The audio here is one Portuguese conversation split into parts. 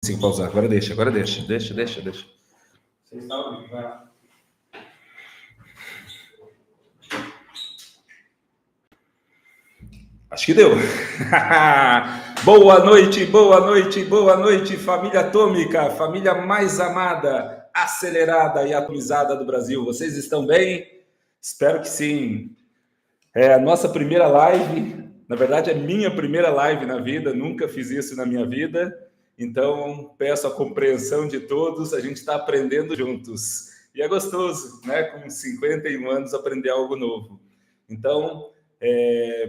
Consigo pausar. Agora deixa. Deixa. Você está ouvindo, vai lá. Acho que deu. Boa noite, família atômica, família mais amada, acelerada e atomizada do Brasil. Vocês estão bem? Espero que sim. É a nossa primeira live, na verdade é minha primeira live na vida, nunca fiz isso na minha vida, então peço a compreensão de todos, a gente está aprendendo juntos. E é gostoso, né? Com 51 anos aprender algo novo. Então,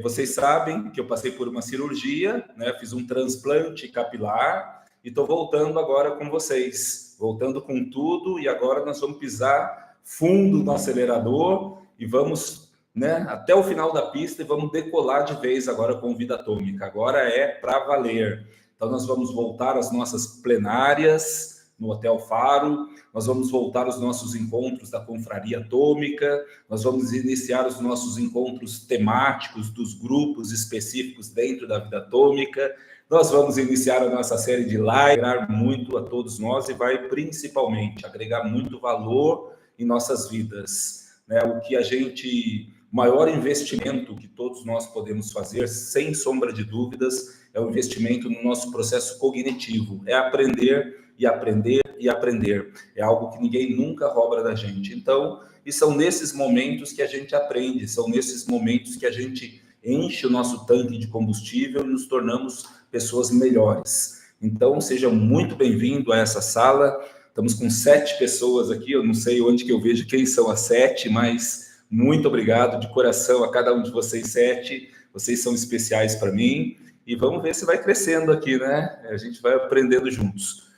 vocês sabem que eu passei por uma cirurgia, né? Fiz um transplante capilar e estou voltando agora com vocês, voltando com tudo, e agora nós vamos pisar fundo no acelerador e vamos, né, até o final da pista, e vamos decolar de vez agora com Vida Atômica. Agora é para valer. Então nós vamos voltar às nossas plenárias no Hotel Faro, nós vamos voltar aos nossos encontros da Confraria Atômica, nós vamos iniciar os nossos encontros temáticos dos grupos específicos dentro da Vida Atômica, nós vamos iniciar a nossa série de lives, agregar muito a todos nós e vai principalmente agregar muito valor em nossas vidas, né? O maior investimento que todos nós podemos fazer, sem sombra de dúvidas, é o investimento no nosso processo cognitivo, é aprender e aprender e aprender. É algo que ninguém nunca rouba da gente. Então, e são nesses momentos que a gente aprende, são nesses momentos que a gente enche o nosso tanque de combustível e nos tornamos pessoas melhores. Então, seja muito bem-vindo a essa sala. Estamos com 7 pessoas aqui, eu não sei onde que eu vejo quem são as 7, mas muito obrigado de coração a cada um de vocês 7. Vocês são especiais para mim. E vamos ver se vai crescendo aqui, né? A gente vai aprendendo juntos.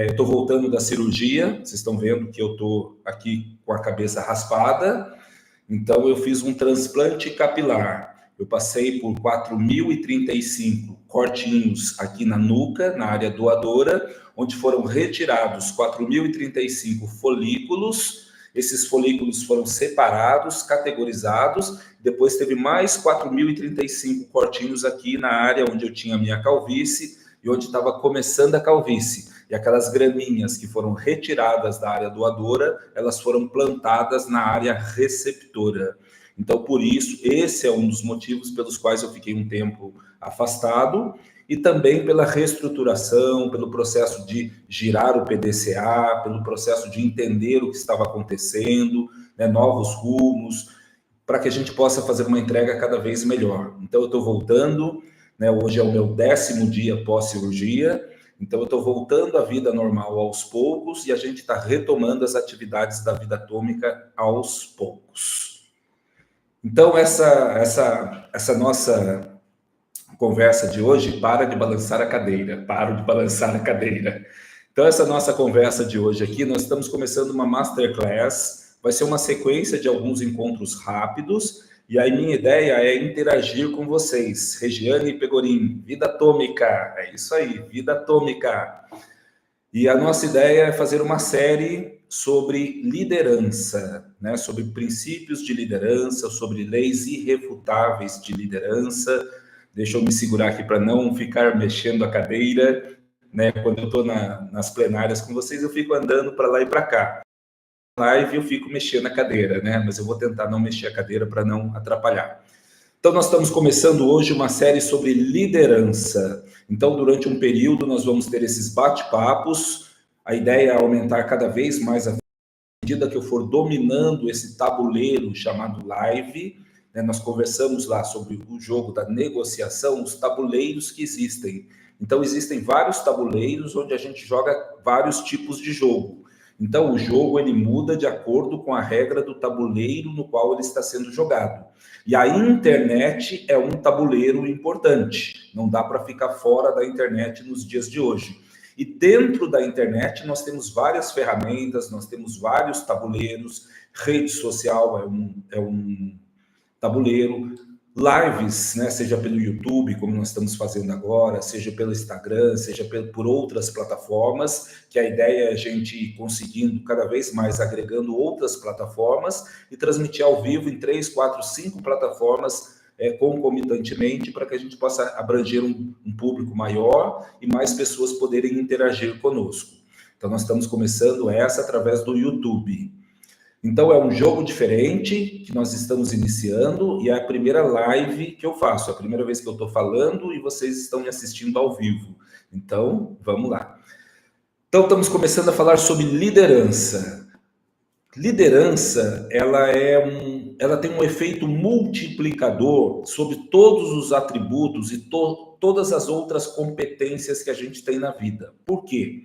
Estou voltando da cirurgia, vocês estão vendo que eu estou aqui com a cabeça raspada. Então, eu fiz um transplante capilar. Eu passei por 4.035 cortinhos aqui na nuca, na área doadora, onde foram retirados 4.035 folículos. Esses folículos foram separados, categorizados. Depois teve mais 4.035 cortinhos aqui na área onde eu tinha a minha calvície e onde estava começando a calvície. E aquelas graminhas que foram retiradas da área doadora, elas foram plantadas na área receptora. Então, por isso, esse é um dos motivos pelos quais eu fiquei um tempo afastado, e também pela reestruturação, pelo processo de girar o PDCA, pelo processo de entender o que estava acontecendo, né, novos rumos, para que a gente possa fazer uma entrega cada vez melhor. Então, eu estou voltando, né, hoje é o meu 10º dia pós-cirurgia, então eu estou voltando à vida normal aos poucos, e a gente está retomando as atividades da vida atômica aos poucos. Então, essa nossa conversa de hoje, paro de balançar a cadeira. Então, essa nossa conversa de hoje aqui, nós estamos começando uma masterclass, vai ser uma sequência de alguns encontros rápidos, e aí minha ideia é interagir com vocês. Regiane Pegorim, Vida Atômica, é isso aí, Vida Atômica. E a nossa ideia é fazer uma série sobre liderança, né? Sobre princípios de liderança, sobre leis irrefutáveis de liderança. Deixa eu me segurar aqui para não ficar mexendo a cadeira, né? Quando eu estou nas plenárias com vocês, eu fico andando para lá e para cá. Na live eu fico mexendo a cadeira, né? Mas eu vou tentar não mexer a cadeira para não atrapalhar. Então, nós estamos começando hoje uma série sobre liderança. Então, durante um período, nós vamos ter esses bate-papos. A ideia é aumentar cada vez mais à medida que eu for dominando esse tabuleiro chamado live, né? Nós conversamos lá sobre o jogo da negociação, os tabuleiros que existem. Então, existem vários tabuleiros onde a gente joga vários tipos de jogo. Então, o jogo ele muda de acordo com a regra do tabuleiro no qual ele está sendo jogado. E a internet é um tabuleiro importante. Não dá para ficar fora da internet nos dias de hoje. E dentro da internet nós temos várias ferramentas, nós temos vários tabuleiros. Rede social é um tabuleiro. Lives, né, seja pelo YouTube, como nós estamos fazendo agora, seja pelo Instagram, seja por outras plataformas, que a ideia é a gente ir conseguindo cada vez mais agregando outras plataformas e transmitir ao vivo em 3, 4, 5 plataformas concomitantemente para que a gente possa abranger um público maior e mais pessoas poderem interagir conosco. Então, nós estamos começando essa através do YouTube. Então, é um jogo diferente que nós estamos iniciando e é a primeira live que eu faço, é a primeira vez que eu estou falando e vocês estão me assistindo ao vivo. Então, vamos lá. Então, estamos começando a falar sobre liderança. Liderança, ela tem um efeito multiplicador sobre todos os atributos e todas as outras competências que a gente tem na vida. Por quê?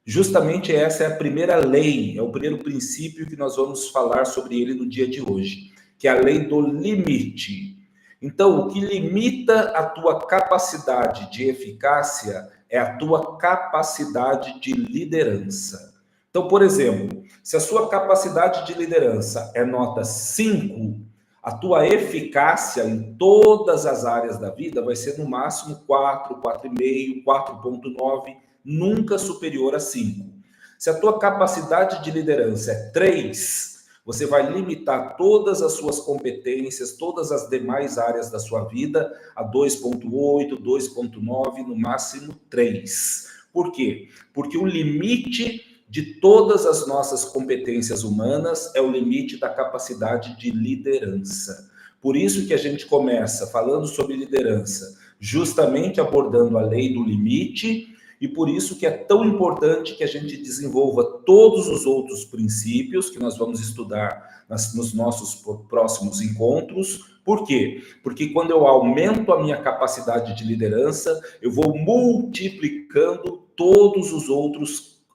Justamente essa é a primeira lei, é o primeiro princípio que nós vamos falar sobre ele no dia de hoje, que é a lei do limite. Então, o que limita a tua capacidade de eficácia é a tua capacidade de liderança. Então, por exemplo, se a sua capacidade de liderança é nota 5, a tua eficácia em todas as áreas da vida vai ser no máximo 4, 4,5, 4,9, nunca superior a 5. Se a tua capacidade de liderança é 3, você vai limitar todas as suas competências, todas as demais áreas da sua vida a 2,8, 2,9, no máximo 3. Por quê? Porque o limite de todas as nossas competências humanas é o limite da capacidade de liderança. Por isso que a gente começa falando sobre liderança, justamente abordando a lei do limite, e por isso que é tão importante que a gente desenvolva todos os outros princípios que nós vamos estudar nos nossos próximos encontros. Por quê? Porque quando eu aumento a minha capacidade de liderança, eu vou multiplicando todos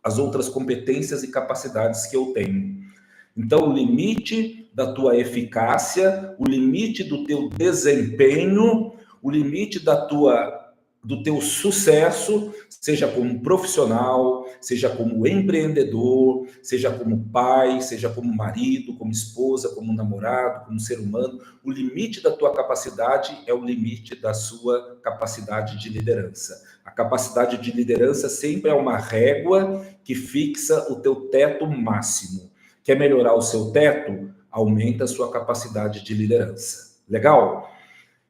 as outras competências e capacidades que eu tenho. Então, o limite da tua eficácia, o limite do teu desempenho, o limite do teu sucesso, seja como profissional, seja como empreendedor, seja como pai, seja como marido, como esposa, como namorado, como ser humano, o limite da tua capacidade é o limite da sua capacidade de liderança. A capacidade de liderança sempre é uma régua que fixa o teu teto máximo. Quer melhorar o seu teto? Aumenta a sua capacidade de liderança. Legal?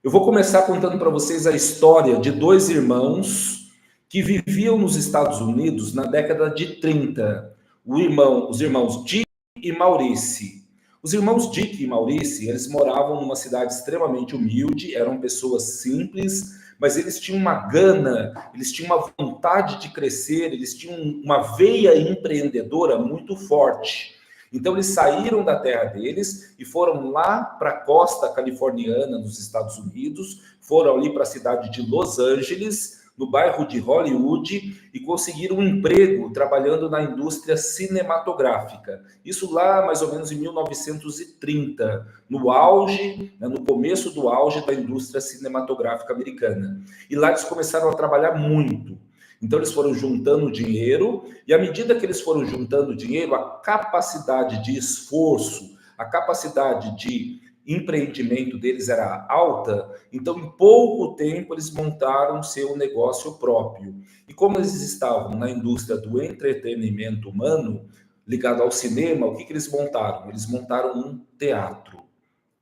Eu vou começar contando para vocês a história de dois irmãos que viviam nos Estados Unidos na década de 30. Os irmãos Dick e Maurice. Os irmãos Dick e Maurice, eles moravam numa cidade extremamente humilde, eram pessoas simples, mas eles tinham uma gana, eles tinham uma vontade de crescer, eles tinham uma veia empreendedora muito forte. Então, eles saíram da terra deles e foram lá para a costa californiana dos Estados Unidos, foram ali para a cidade de Los Angeles, no bairro de Hollywood, e conseguiram um emprego trabalhando na indústria cinematográfica. Isso lá, mais ou menos, em 1930, no auge, no começo do auge da indústria cinematográfica americana. E lá eles começaram a trabalhar muito. Então, eles foram juntando dinheiro, e à medida que eles foram juntando dinheiro, a capacidade de esforço, a capacidade de empreendimento deles era alta, então, em pouco tempo, eles montaram seu negócio próprio. E como eles estavam na indústria do entretenimento humano, ligado ao cinema, o que eles montaram? Eles montaram um teatro.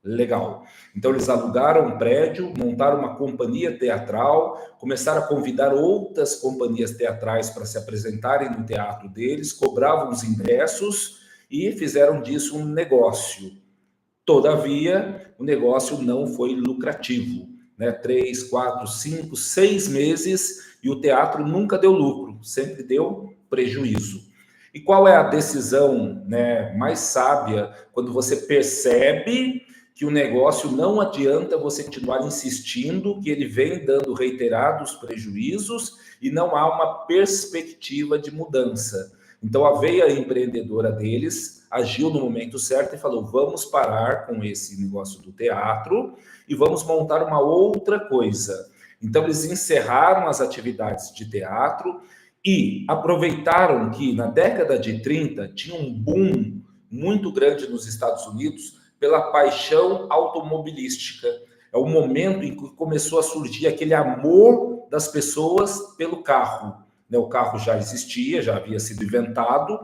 Legal. Então, eles alugaram um prédio, montaram uma companhia teatral, começaram a convidar outras companhias teatrais para se apresentarem no teatro deles, cobravam os ingressos e fizeram disso um negócio. Todavia, o negócio não foi lucrativo. 3, 4, 5, 6 meses e o teatro nunca deu lucro, sempre deu prejuízo. E qual é a decisão mais sábia quando você percebe que o negócio não adianta você continuar insistindo, que ele vem dando reiterados prejuízos e não há uma perspectiva de mudança? Então, a veia empreendedora deles agiu no momento certo e falou: vamos parar com esse negócio do teatro e vamos montar uma outra coisa. Então, eles encerraram as atividades de teatro e aproveitaram que na década de 30 tinha um boom muito grande nos Estados Unidos pela paixão automobilística. É o momento em que começou a surgir aquele amor das pessoas pelo carro. O carro já existia, já havia sido inventado,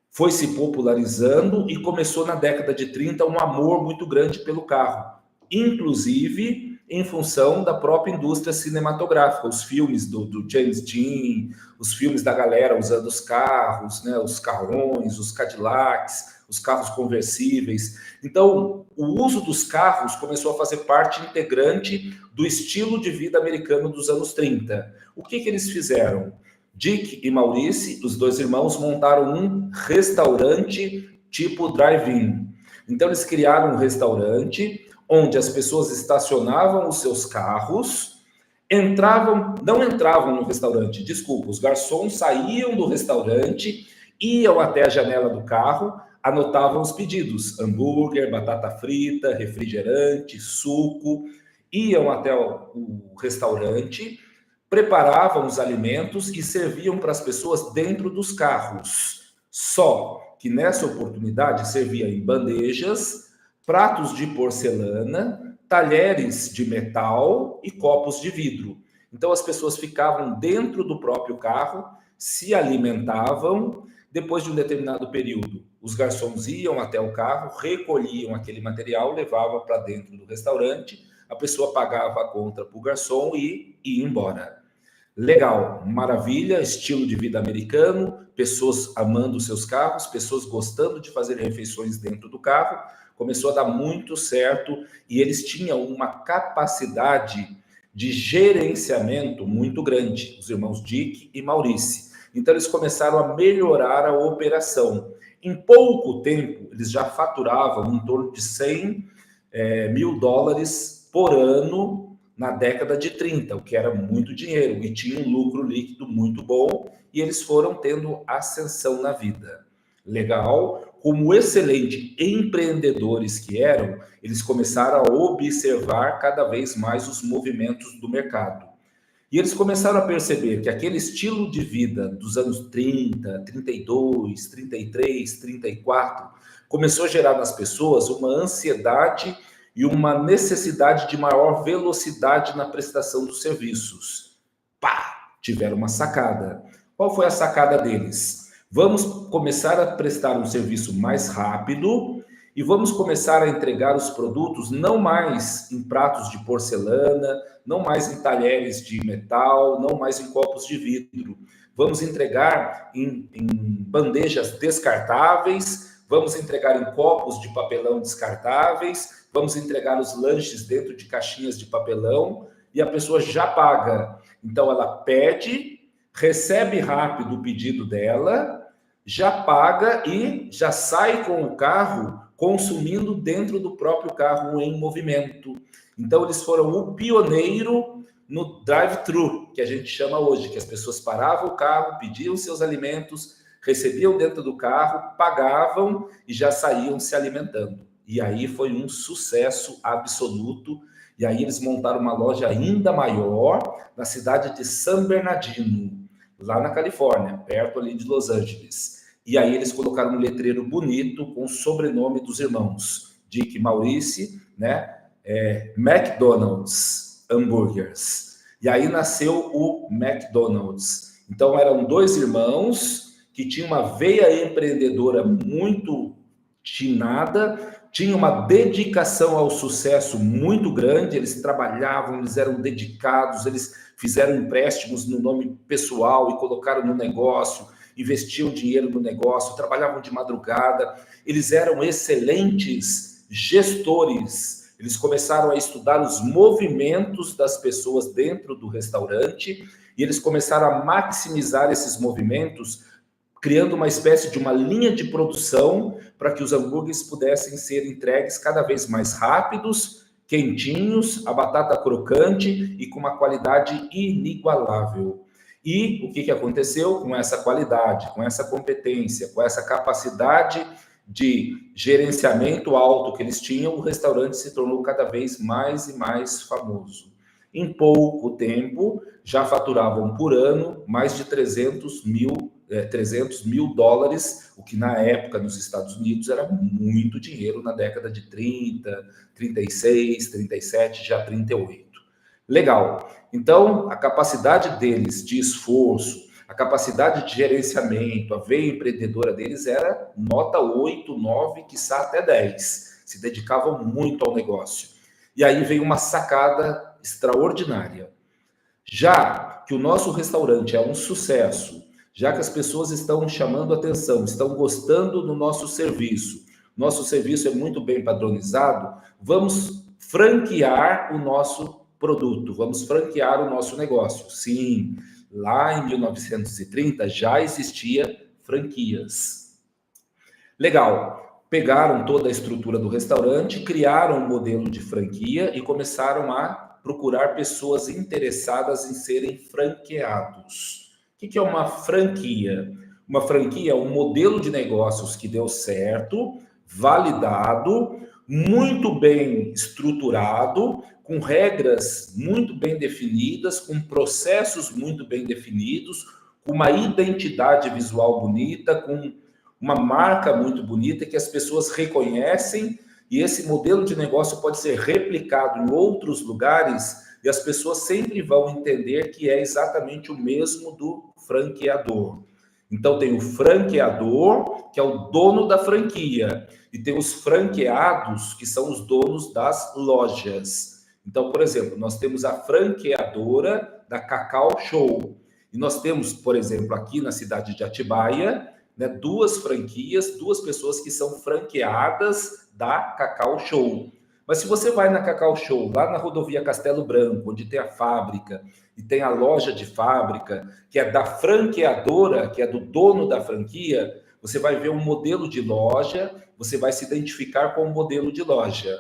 foi se popularizando e começou na década de 30 um amor muito grande pelo carro. inclusive em função da própria indústria cinematográfica, os filmes do James Dean, os filmes da galera usando os carros, né, os carrões, os Cadillacs, os carros conversíveis. Então, o uso dos carros começou a fazer parte integrante do estilo de vida americano dos anos 30. O que eles fizeram? Dick e Maurice, os dois irmãos, montaram um restaurante tipo drive-in. Então, eles criaram um restaurante onde as pessoas estacionavam os seus carros, não entravam no restaurante, desculpa, os garçons saíam do restaurante, iam até a janela do carro, anotavam os pedidos, hambúrguer, batata frita, refrigerante, suco, iam até o restaurante, preparavam os alimentos e serviam para as pessoas dentro dos carros. Só que nessa oportunidade servia em bandejas, pratos de porcelana, talheres de metal e copos de vidro. Então as pessoas ficavam dentro do próprio carro, se alimentavam. Depois de um determinado período, os garçons iam até o carro, recolhiam aquele material, levavam para dentro do restaurante, a pessoa pagava a conta para o garçom e ia embora. Legal, maravilha, estilo de vida americano, pessoas amando seus carros, pessoas gostando de fazer refeições dentro do carro, começou a dar muito certo e eles tinham uma capacidade de gerenciamento muito grande, os irmãos Dick e Maurice. Então, eles começaram a melhorar a operação. Em pouco tempo, eles já faturavam em torno de $100 mil por ano na década de 30, o que era muito dinheiro, e tinha um lucro líquido muito bom, e eles foram tendo ascensão na vida. Legal. Como excelentes empreendedores que eram, eles começaram a observar cada vez mais os movimentos do mercado. E eles começaram a perceber que aquele estilo de vida dos anos 30, 32, 33, 34, começou a gerar nas pessoas uma ansiedade e uma necessidade de maior velocidade na prestação dos serviços. Pá! Tiveram uma sacada. Qual foi a sacada deles? Vamos começar a prestar um serviço mais rápido e vamos começar a entregar os produtos não mais em pratos de porcelana, não mais em talheres de metal, não mais em copos de vidro. Vamos entregar em bandejas descartáveis, vamos entregar em copos de papelão descartáveis, vamos entregar os lanches dentro de caixinhas de papelão e a pessoa já paga. Então ela pede, recebe rápido o pedido dela, já paga e já sai com o carro consumindo dentro do próprio carro em movimento. Então, eles foram o pioneiro no drive-thru, que a gente chama hoje, que as pessoas paravam o carro, pediam seus alimentos, recebiam dentro do carro, pagavam e já saíam se alimentando. E aí foi um sucesso absoluto. E aí eles montaram uma loja ainda maior na cidade de San Bernardino, lá na Califórnia, perto ali de Los Angeles. E aí eles colocaram um letreiro bonito com o sobrenome dos irmãos, Dick e Maurice, né? McDonald's Hambúrgueres. E aí nasceu o McDonald's. Então eram dois irmãos que tinham uma veia empreendedora muito tinada, tinham uma dedicação ao sucesso muito grande, eles trabalhavam, eles eram dedicados, eles fizeram empréstimos no nome pessoal e colocaram no negócio, investiam dinheiro no negócio, trabalhavam de madrugada, eles eram excelentes gestores, eles começaram a estudar os movimentos das pessoas dentro do restaurante e eles começaram a maximizar esses movimentos, criando uma espécie de uma linha de produção para que os hambúrgueres pudessem ser entregues cada vez mais rápidos, quentinhos, a batata crocante e com uma qualidade inigualável. E o que aconteceu com essa qualidade, com essa competência, com essa capacidade de gerenciamento alto que eles tinham, o restaurante se tornou cada vez mais e mais famoso. Em pouco tempo, já faturavam por ano mais de 300 mil dólares, o que na época nos Estados Unidos era muito dinheiro, na década de 30, 36, 37, já 38. Legal. Então, a capacidade deles de esforço, a capacidade de gerenciamento, a veia empreendedora deles era nota 8, 9, quiçá até 10. Se dedicavam muito ao negócio. E aí vem uma sacada extraordinária. Já que o nosso restaurante é um sucesso, já que as pessoas estão chamando atenção, estão gostando do nosso serviço é muito bem padronizado, vamos franquear o nosso produto, vamos franquear o nosso negócio. Sim, lá em 1930 já existia franquias. Legal. Pegaram toda a estrutura do restaurante, criaram um modelo de franquia e começaram a procurar pessoas interessadas em serem franqueados. O que é uma franquia? Uma franquia é um modelo de negócios que deu certo, validado, muito bem estruturado, com regras muito bem definidas, com processos muito bem definidos, com uma identidade visual bonita, com uma marca muito bonita que as pessoas reconhecem, e esse modelo de negócio pode ser replicado em outros lugares e as pessoas sempre vão entender que é exatamente o mesmo do franqueador. Então tem o franqueador, que é o dono da franquia, e tem os franqueados, que são os donos das lojas. Então, por exemplo, nós temos a franqueadora da Cacau Show, e nós temos, por exemplo, aqui na cidade de Atibaia, né, 2 franquias, 2 pessoas que são franqueadas da Cacau Show. Mas se você vai na Cacau Show, lá na rodovia Castelo Branco, onde tem a fábrica e tem a loja de fábrica, que é da franqueadora, que é do dono da franquia, você vai ver um modelo de loja, você vai se identificar com o modelo de loja.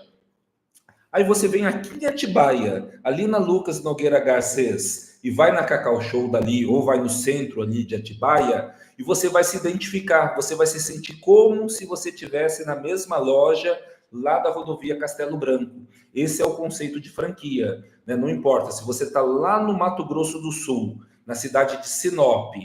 Aí você vem aqui em Atibaia, ali na Lucas Nogueira Garcês, e vai na Cacau Show dali, ou vai no centro ali de Atibaia, e você vai se identificar, você vai se sentir como se você estivesse na mesma loja lá da rodovia Castelo Branco. Esse é o conceito de franquia, né? Não importa se você está lá no Mato Grosso do Sul, na cidade de Sinop,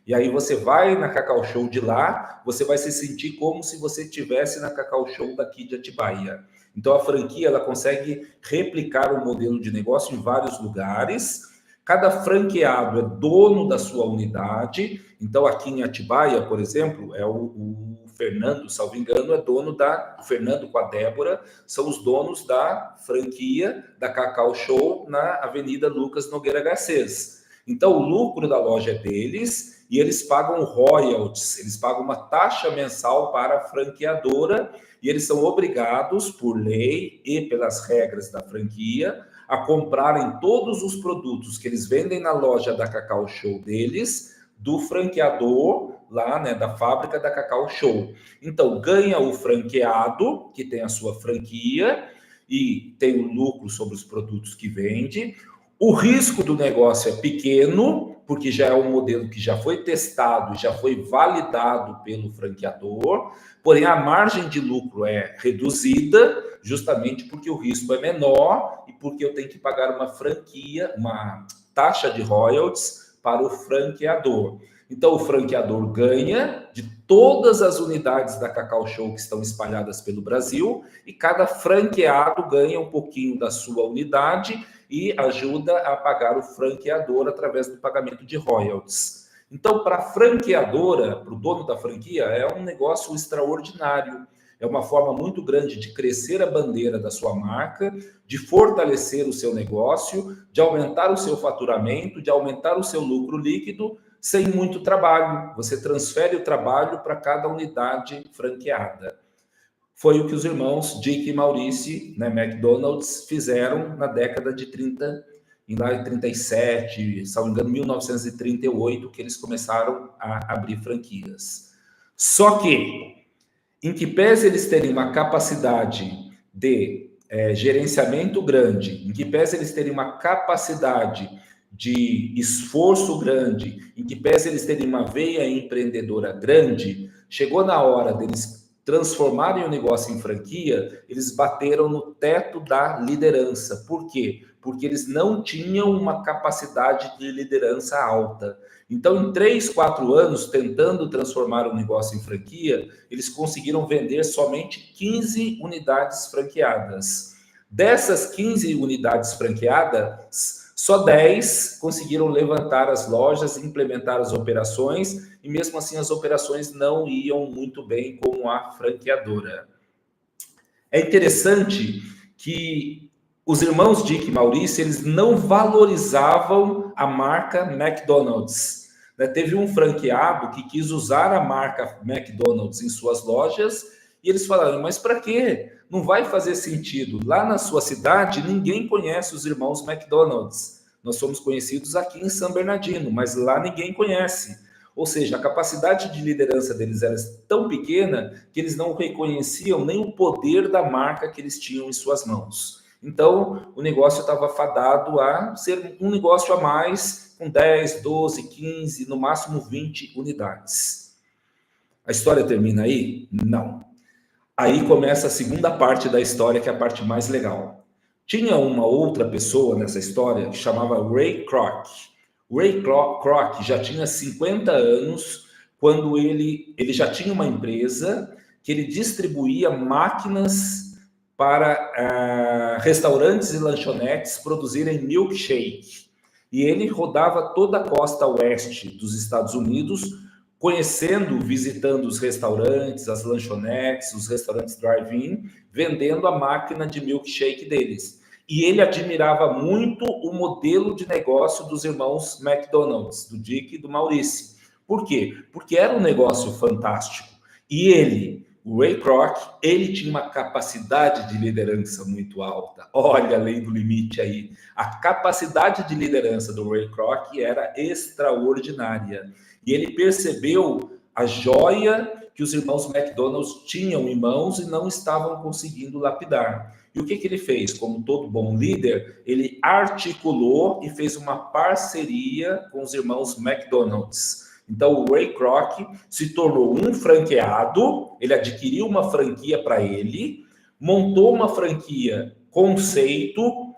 e aí você vai na Cacau Show de lá, você vai se sentir como se você estivesse na Cacau Show daqui de Atibaia. Então a franquia ela consegue replicar o modelo de negócio em vários lugares. Cada franqueado é dono da sua unidade. Então, aqui em Atibaia, por exemplo, é o Fernando, salvo engano, é dono o Fernando com a Débora, são os donos da franquia da Cacau Show na Avenida Lucas Nogueira Garcês. Então, o lucro da loja é deles e eles pagam royalties, eles pagam uma taxa mensal para a franqueadora e eles são obrigados, por lei e pelas regras da franquia, a comprarem todos os produtos que eles vendem na loja da Cacau Show deles, do franqueador lá, né, da fábrica da Cacau Show. Então, ganha o franqueado, que tem a sua franquia e tem o lucro sobre os produtos que vende. O risco do negócio é pequeno, porque já é um modelo que já foi testado, já foi validado pelo franqueador, porém a margem de lucro é reduzida, justamente porque o risco é menor e porque eu tenho que pagar uma franquia, uma taxa de royalties para o franqueador. Então o franqueador ganha de todas as unidades da Cacau Show que estão espalhadas pelo Brasil e cada franqueado ganha um pouquinho da sua unidade e ajuda a pagar o franqueador através do pagamento de royalties. Então, para a franqueadora, para o dono da franquia, é um negócio extraordinário. É uma forma muito grande de crescer a bandeira da sua marca, de fortalecer o seu negócio, de aumentar o seu faturamento, de aumentar o seu lucro líquido, sem muito trabalho. Você transfere o trabalho para cada unidade franqueada. Foi o que os irmãos Dick e Maurice, né, McDonald's, fizeram na década de 30, em 37, se não me engano, 1938, que eles começaram a abrir franquias. Só que, em que pese eles terem uma capacidade de gerenciamento grande, em que pese eles terem uma capacidade de esforço grande, em que pese eles terem uma veia empreendedora grande, chegou na hora deles transformarem o negócio em franquia, eles bateram no teto da liderança. Por quê? Porque eles não tinham uma capacidade de liderança alta. Então, em 3, 4 anos, tentando transformar o negócio em franquia, eles conseguiram vender somente 15 unidades franqueadas. Dessas 15 unidades franqueadas, só 10 conseguiram levantar as lojas, implementar as operações, e mesmo assim as operações não iam muito bem com a franqueadora. É interessante que os irmãos Dick e Maurice, eles não valorizavam a marca McDonald's. Né? Teve um franqueado que quis usar a marca McDonald's em suas lojas e eles falaram, mas para quê? Não vai fazer sentido. Lá na sua cidade, ninguém conhece os irmãos McDonald's. Nós somos conhecidos aqui em São Bernardino, mas lá ninguém conhece. Ou seja, a capacidade de liderança deles era tão pequena que eles não reconheciam nem o poder da marca que eles tinham em suas mãos. Então, o negócio estava fadado a ser um negócio a mais, com 10, 12, 15, no máximo 20 unidades. A história termina aí? Não. Aí começa a segunda parte da história, que é a parte mais legal. Tinha uma outra pessoa nessa história que chamava Ray Kroc. Ray Kroc já tinha 50 anos quando ele já tinha uma empresa que ele distribuía máquinas para restaurantes e lanchonetes produzirem milkshake. E ele rodava toda a costa oeste dos Estados Unidos, conhecendo, visitando os restaurantes, as lanchonetes, os restaurantes drive-in, vendendo a máquina de milkshake deles. E ele admirava muito o modelo de negócio dos irmãos McDonald's, do Dick e do Maurice. Por quê? Porque era um negócio fantástico. E ele, o Ray Kroc, ele tinha uma capacidade de liderança muito alta. Olha, além do limite aí. A capacidade de liderança do Ray Kroc era extraordinária. E ele percebeu a joia que os irmãos McDonald's tinham em mãos e não estavam conseguindo lapidar. E o que ele fez? Como todo bom líder, ele articulou e fez uma parceria com os irmãos McDonald's. Então, o Ray Kroc se tornou um franqueado, ele adquiriu uma franquia para ele, montou uma franquia conceito.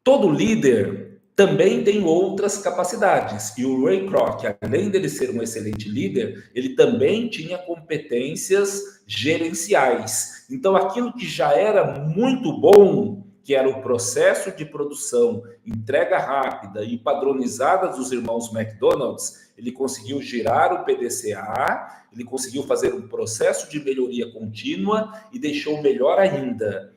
Todo líder também tem outras capacidades. E o Ray Kroc, além dele ser um excelente líder, ele também tinha competências gerenciais. Então, aquilo que já era muito bom, que era o processo de produção, entrega rápida e padronizada dos irmãos McDonald's, ele conseguiu girar o PDCA, ele conseguiu fazer um processo de melhoria contínua e deixou melhor ainda.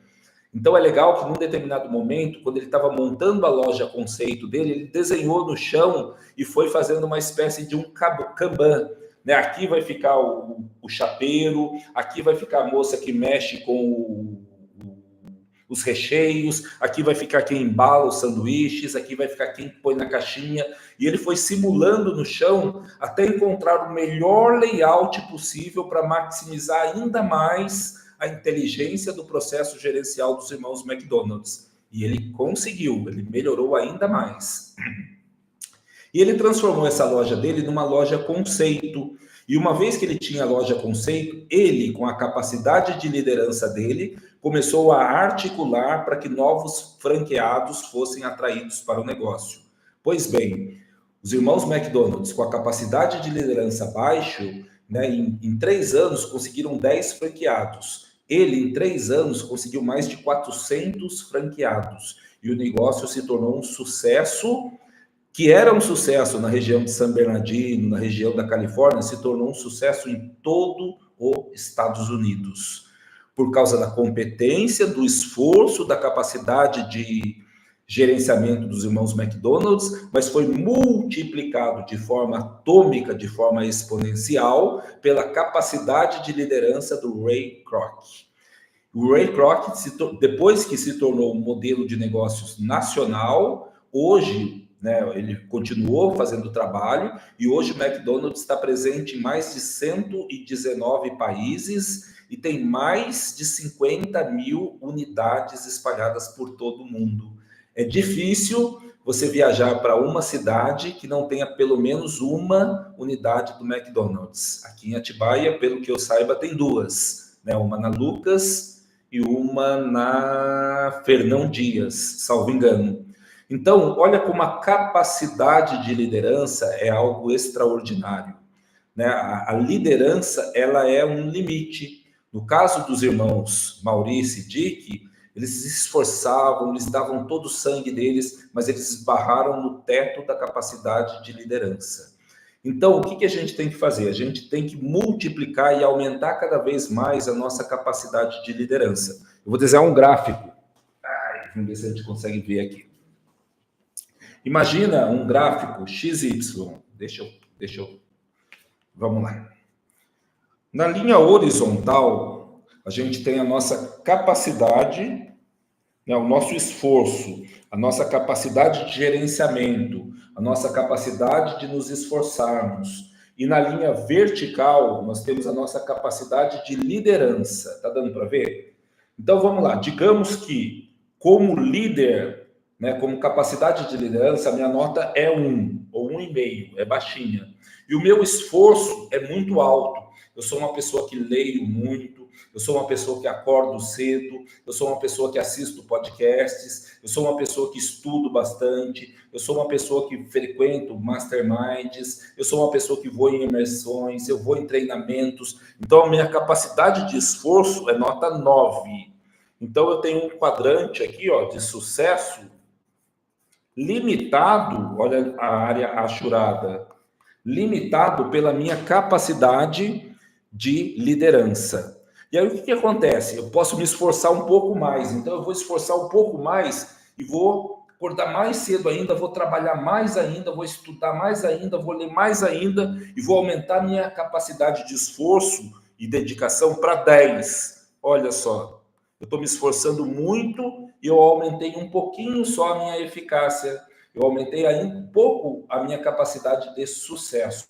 Então é legal que num determinado momento, quando ele estava montando a loja conceito dele, ele desenhou no chão e foi fazendo uma espécie de um Kanban. Né? Aqui vai ficar o chapeiro, aqui vai ficar a moça que mexe com os recheios, aqui vai ficar quem embala os sanduíches, aqui vai ficar quem põe na caixinha. E ele foi simulando no chão até encontrar o melhor layout possível para maximizar ainda mais a inteligência do processo gerencial dos irmãos McDonald's. E ele conseguiu, ele melhorou ainda mais. E ele transformou essa loja dele numa loja conceito. E uma vez que ele tinha a loja conceito, ele, com a capacidade de liderança dele, começou a articular para que novos franqueados fossem atraídos para o negócio. Pois bem, os irmãos McDonald's, com a capacidade de liderança abaixo, né, em 3 anos conseguiram 10 franqueados. Ele, em 3 anos, conseguiu mais de 400 franqueados. E o negócio se tornou um sucesso, que era um sucesso na região de São Bernardino, na região da Califórnia, se tornou um sucesso em todo os Estados Unidos. Por causa da competência, do esforço, da capacidade de gerenciamento dos irmãos McDonald's, mas foi multiplicado de forma atômica, de forma exponencial, pela capacidade de liderança do Ray Kroc. O Ray Kroc, depois que se tornou um modelo de negócios nacional, hoje, né, ele continuou fazendo trabalho, e hoje o McDonald's está presente em mais de 119 países e tem mais de 50 mil unidades espalhadas por todo o mundo. É difícil você viajar para uma cidade que não tenha pelo menos uma unidade do McDonald's. Aqui em Atibaia, pelo que eu saiba, tem 2, né? Uma na Lucas e uma na Fernão Dias, salvo engano. Então, olha como a capacidade de liderança é algo extraordinário. Né? A liderança, ela é um limite. No caso dos irmãos Maurice e Dick, eles se esforçavam, eles davam todo o sangue deles, mas eles esbarraram no teto da capacidade de liderança. Então, o que a gente tem que fazer? A gente tem que multiplicar e aumentar cada vez mais a nossa capacidade de liderança. Eu vou desenhar um gráfico. Vamos ver se a gente consegue ver aqui. Imagina um gráfico XY. Deixa eu. Vamos lá. Na linha horizontal, a gente tem a nossa capacidade, né, o nosso esforço, a nossa capacidade de gerenciamento, a nossa capacidade de nos esforçarmos. E na linha vertical, nós temos a nossa capacidade de liderança. Tá dando para ver? Então, vamos lá. Digamos que, como líder, né, como capacidade de liderança, a minha nota é 1 ou 1,5, é baixinha. E o meu esforço é muito alto. Eu sou uma pessoa que leio muito, eu sou uma pessoa que acordo cedo, eu sou uma pessoa que assisto podcasts, eu sou uma pessoa que estudo bastante, eu sou uma pessoa que frequento masterminds, eu sou uma pessoa que vou em imersões, eu vou em treinamentos. Então, a minha capacidade de esforço é nota 9. Então, eu tenho um quadrante aqui, ó, de sucesso limitado, olha a área achurada, limitado pela minha capacidade de liderança. E aí o que acontece? Eu posso me esforçar um pouco mais, então eu vou esforçar um pouco mais e vou acordar mais cedo ainda, vou trabalhar mais ainda, vou estudar mais ainda, vou ler mais ainda e vou aumentar minha capacidade de esforço e dedicação para 10. Olha só, eu estou me esforçando muito e eu aumentei um pouquinho só a minha eficácia, eu aumentei aí um pouco a minha capacidade de sucesso.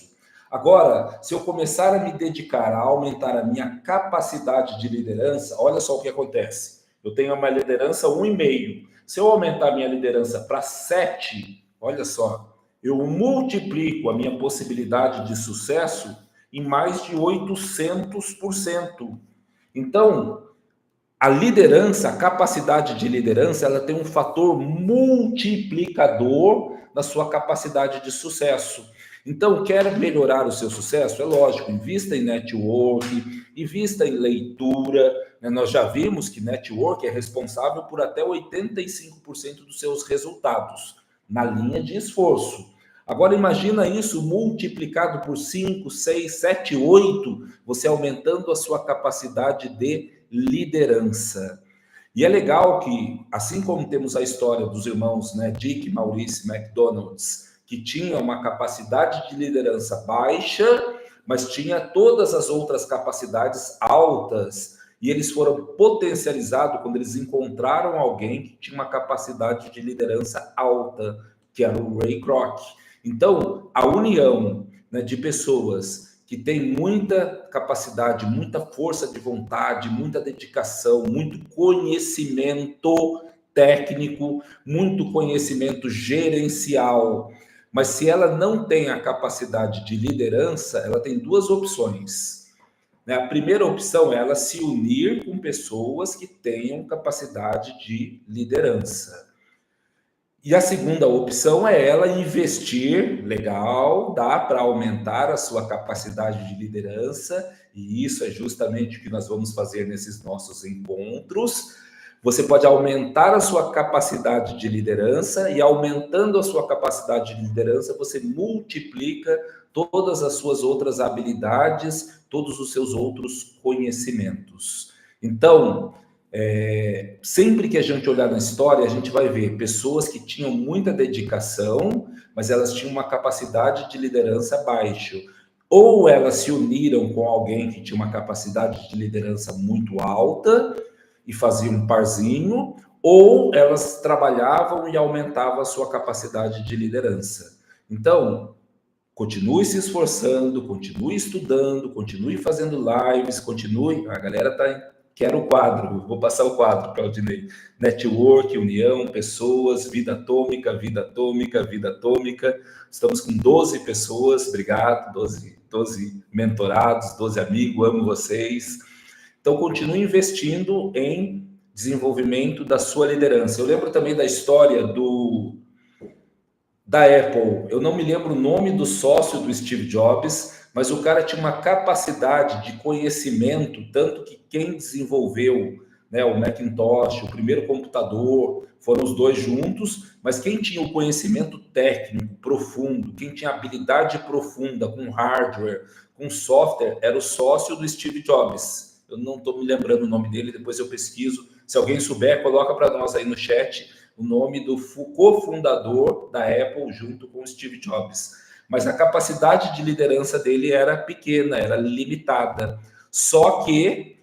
Agora, se eu começar a me dedicar a aumentar a minha capacidade de liderança, olha só o que acontece. Eu tenho uma liderança 1,5. Se eu aumentar a minha liderança para 7, olha só, eu multiplico a minha possibilidade de sucesso em mais de 800%. Então, a liderança, a capacidade de liderança, ela tem um fator multiplicador na sua capacidade de sucesso. Então, quer melhorar o seu sucesso? É lógico, invista em network, invista em leitura. Né? Nós já vimos que network é responsável por até 85% dos seus resultados, na linha de esforço. Agora, imagina isso multiplicado por 5, 6, 7, 8, você aumentando a sua capacidade de liderança. E é legal que, assim como temos a história dos irmãos, né, Dick e Maurice McDonald's, que tinham uma capacidade de liderança baixa, mas tinha todas as outras capacidades altas, e eles foram potencializados quando eles encontraram alguém que tinha uma capacidade de liderança alta, que era o Ray Kroc. Então, a união, né, de pessoas que tem muita capacidade, muita força de vontade, muita dedicação, muito conhecimento técnico, muito conhecimento gerencial, mas se ela não tem a capacidade de liderança, ela tem duas opções. A primeira opção é ela se unir com pessoas que tenham capacidade de liderança. E a segunda opção é ela investir, legal, dá para aumentar a sua capacidade de liderança, e isso é justamente o que nós vamos fazer nesses nossos encontros. Você pode aumentar a sua capacidade de liderança, e aumentando a sua capacidade de liderança, você multiplica todas as suas outras habilidades, todos os seus outros conhecimentos. Então, sempre que a gente olhar na história, a gente vai ver pessoas que tinham muita dedicação, mas elas tinham uma capacidade de liderança baixa. Ou elas se uniram com alguém que tinha uma capacidade de liderança muito alta e faziam um parzinho, ou elas trabalhavam e aumentavam a sua capacidade de liderança. Então, continue se esforçando, continue estudando, continue fazendo lives, continue... A galera está... Quero o quadro, vou passar o quadro para o Aldinei. Network, união, pessoas, vida atômica, vida atômica, vida atômica. Estamos com 12 pessoas, obrigado, 12 mentorados, 12 amigos, amo vocês. Então, continue investindo em desenvolvimento da sua liderança. Eu lembro também da história da Apple. Eu não me lembro o nome do sócio do Steve Jobs, mas o cara tinha uma capacidade de conhecimento, tanto que quem desenvolveu, né, o Macintosh, o primeiro computador, foram os dois juntos, mas quem tinha o conhecimento técnico profundo, quem tinha habilidade profunda com hardware, com software, era o sócio do Steve Jobs. Eu não estou me lembrando o nome dele, depois eu pesquiso, Se alguém souber, coloca para nós aí no chat o nome do cofundador da Apple junto com o Steve Jobs. Mas a capacidade de liderança dele era pequena, era limitada. Só que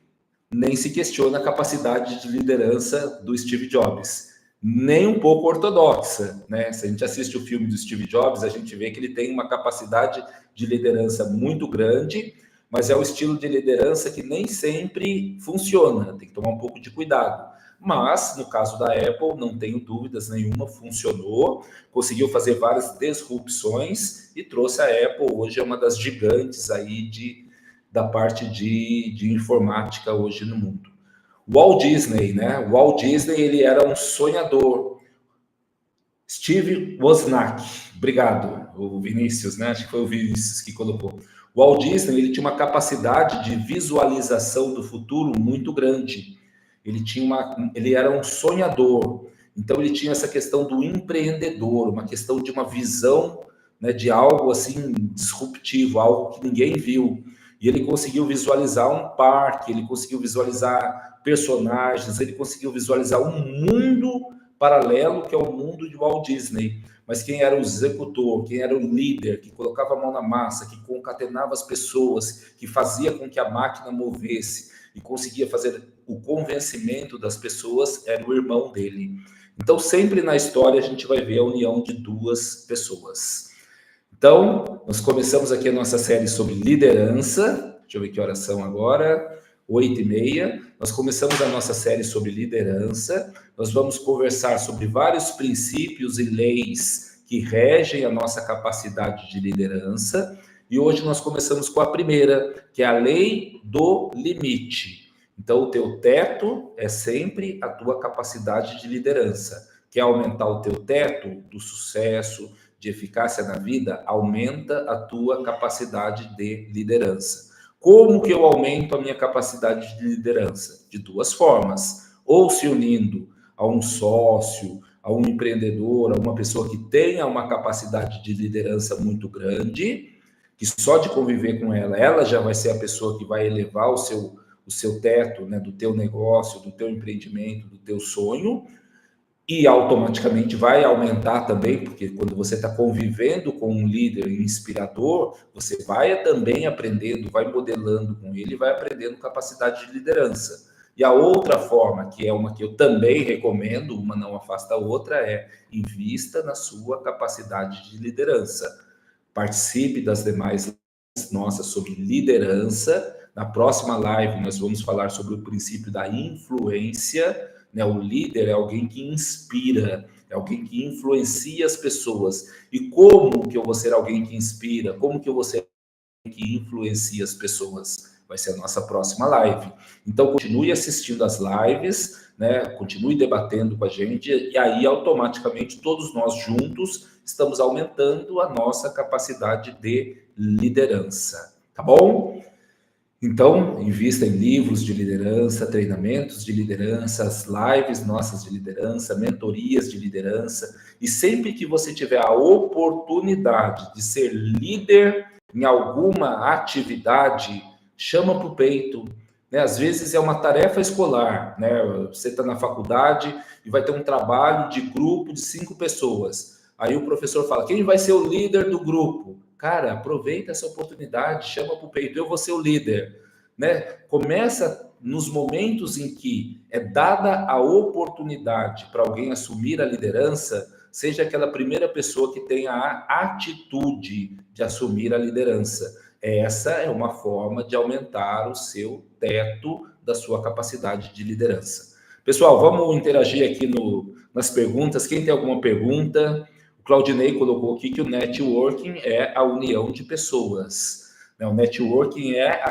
nem se questiona a capacidade de liderança do Steve Jobs, nem um pouco ortodoxa, né? Se a gente assiste o filme do Steve Jobs, a gente vê que ele tem uma capacidade de liderança muito grande, mas é o estilo de liderança que nem sempre funciona, tem que tomar um pouco de cuidado. Mas, no caso da Apple, não tenho dúvidas nenhuma, funcionou, conseguiu fazer várias disrupções e trouxe a Apple, hoje é uma das gigantes aí da parte de informática hoje no mundo. Walt Disney, né? Walt Disney, ele era um sonhador. Steve Wozniak, obrigado, o Vinícius, né? Acho que foi o Vinícius que colocou. O Walt Disney, ele tinha uma capacidade de visualização do futuro muito grande. Ele era um sonhador. Então ele tinha essa questão do empreendedor, uma questão de uma visão, né, de algo assim disruptivo, algo que ninguém viu. E ele conseguiu visualizar um parque, ele conseguiu visualizar personagens, ele conseguiu visualizar um mundo paralelo que é o mundo de Walt Disney. Mas quem era o executor, quem era o líder, que colocava a mão na massa, que concatenava as pessoas, que fazia com que a máquina movesse e conseguia fazer o convencimento das pessoas, era o irmão dele. Então, sempre na história a gente vai ver a união de duas pessoas. Então, nós começamos aqui a nossa série sobre liderança. Deixa eu ver que horas são agora. 8h30. Nós começamos a nossa série sobre liderança. Nós vamos conversar sobre vários princípios e leis que regem a nossa capacidade de liderança. E hoje nós começamos com a primeira, que é a lei do limite. Então, o teu teto é sempre a tua capacidade de liderança. Quer aumentar o teu teto do sucesso, de eficácia na vida, aumenta a tua capacidade de liderança. Como que eu aumento a minha capacidade de liderança? De duas formas. Ou se unindo a um sócio, a um empreendedor, a uma pessoa que tenha uma capacidade de liderança muito grande, que só de conviver com ela, ela já vai ser a pessoa que vai elevar o seu teto, né, do teu negócio, do teu empreendimento, do teu sonho, e automaticamente vai aumentar também, porque quando você está convivendo com um líder inspirador, você vai também aprendendo, vai modelando com ele, vai aprendendo capacidade de liderança. E a outra forma, que é uma que eu também recomendo, uma não afasta a outra, é invista na sua capacidade de liderança. Participe das demais lives nossas sobre liderança. Na próxima live nós vamos falar sobre o princípio da influência. O líder é alguém que inspira, é alguém que influencia as pessoas. E como que eu vou ser alguém que inspira? Como que eu vou ser alguém que influencia as pessoas? Vai ser a nossa próxima live. Então, continue assistindo as lives, né? Continue debatendo com a gente, e aí, automaticamente, todos nós juntos estamos aumentando a nossa capacidade de liderança. Tá bom? Então, invista em livros de liderança, treinamentos de liderança, as lives nossas de liderança, mentorias de liderança. E sempre que você tiver a oportunidade de ser líder em alguma atividade, chama para o peito. Né? Às vezes é uma tarefa escolar. Né? Você está na faculdade e vai ter um trabalho de grupo de 5 pessoas. Aí o professor fala, quem vai ser o líder do grupo? Cara, aproveita essa oportunidade, chama para o peito, eu vou ser o líder. Né? Começa nos momentos em que é dada a oportunidade para alguém assumir a liderança, seja aquela primeira pessoa que tenha a atitude de assumir a liderança. Essa é uma forma de aumentar o seu teto da sua capacidade de liderança. Pessoal, vamos interagir aqui nas perguntas. Quem tem alguma pergunta? O Claudinei colocou aqui que o networking é a união de pessoas. O networking é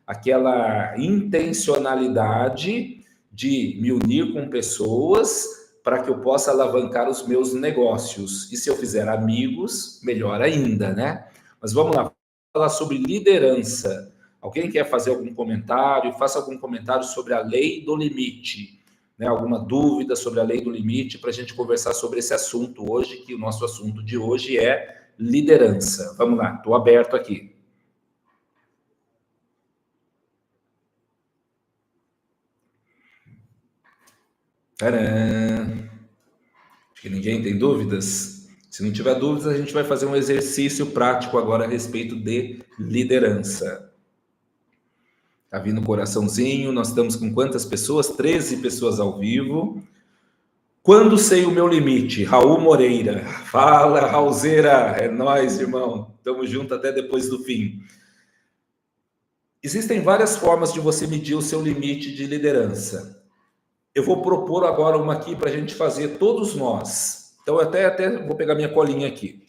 aquela intencionalidade de me unir com pessoas para que eu possa alavancar os meus negócios. E se eu fizer amigos, melhor ainda, né? Mas vamos lá, falar sobre liderança. Alguém quer fazer algum comentário? Faça algum comentário sobre a lei do limite. Né, alguma dúvida sobre a lei do limite para a gente conversar sobre esse assunto hoje, que o nosso assunto de hoje é liderança. Vamos lá, estou aberto aqui. Tcharam! Acho que ninguém tem dúvidas. Se não tiver dúvidas, a gente vai fazer um exercício prático agora a respeito de liderança. Tá vindo o coraçãozinho, nós estamos com quantas pessoas? 13 pessoas ao vivo. Quando sei o meu limite? Raul Moreira. Fala, Raulzeira. É nóis, irmão. Tamo junto até depois do fim. Existem várias formas de você medir o seu limite de liderança. Eu vou propor agora uma aqui para a gente fazer todos nós. Então, eu até vou pegar minha colinha aqui.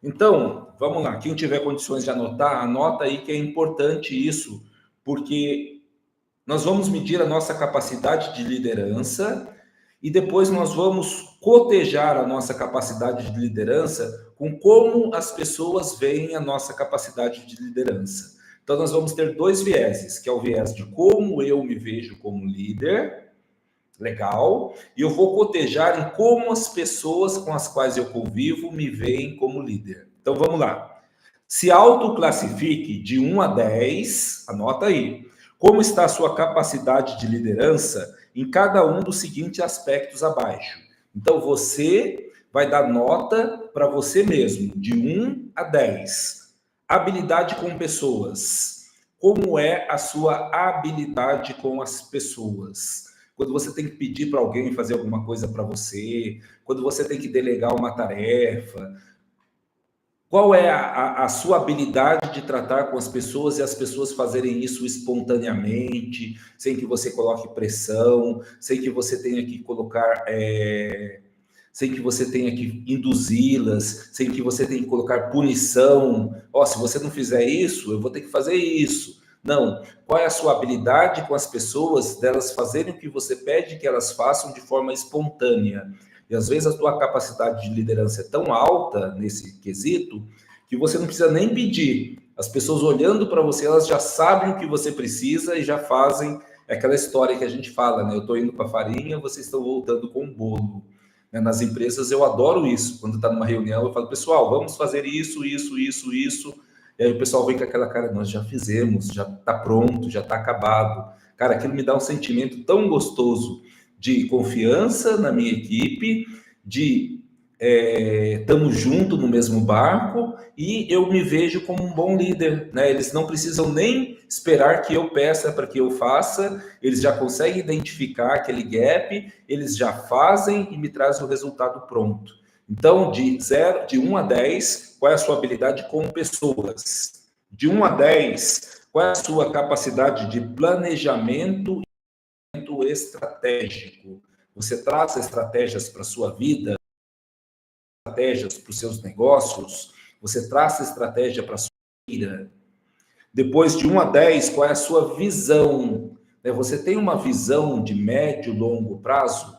Então, vamos lá. Quem tiver condições de anotar, anota aí que é importante isso, porque nós vamos medir a nossa capacidade de liderança e depois nós vamos cotejar a nossa capacidade de liderança com como as pessoas veem a nossa capacidade de liderança. Então, nós vamos ter dois vieses, que é o viés de como eu me vejo como líder, legal, e eu vou cotejar em como as pessoas com as quais eu convivo me veem como líder. Então, vamos lá. Se autoclassifique de 1 a 10, anota aí, como está a sua capacidade de liderança em cada um dos seguintes aspectos abaixo. Então, você vai dar nota para você mesmo, de 1 a 10. Habilidade com pessoas. Como é a sua habilidade com as pessoas? Quando você tem que pedir para alguém fazer alguma coisa para você, quando você tem que delegar uma tarefa, qual é a sua habilidade de tratar com as pessoas e as pessoas fazerem isso espontaneamente, sem que você coloque pressão, sem que você tenha que colocar, sem que você tenha que induzi-las, sem que você tenha que colocar punição. Ó, se você não fizer isso, eu vou ter que fazer isso. Não. Qual é a sua habilidade com as pessoas, delas fazerem o que você pede que elas façam de forma espontânea? E às vezes a tua capacidade de liderança é tão alta nesse quesito que você não precisa nem pedir. As pessoas olhando para você, elas já sabem o que você precisa e já fazem aquela história que a gente fala, né? Eu estou indo para a farinha, vocês estão voltando com o bolo. Nas empresas eu adoro isso. Quando está numa reunião, eu falo, pessoal, vamos fazer isso. E aí o pessoal vem com aquela cara, nós já fizemos, já está pronto, já está acabado. Cara, aquilo me dá um sentimento tão gostoso de confiança na minha equipe, de estamos juntos no mesmo barco e eu me vejo como um bom líder, né? Eles não precisam nem esperar que eu peça para que eu faça, eles já conseguem identificar aquele gap, eles já fazem e me trazem o resultado pronto. Então, de 1 a 10, qual é a sua habilidade com pessoas? De 1 a 10, qual é a sua capacidade de planejamento estratégico? Você traz estratégias para a sua vida, estratégias para os seus negócios, você traz estratégia para a sua vida. Depois de 1 a 10, qual é a sua visão? Você tem uma visão de médio e longo prazo?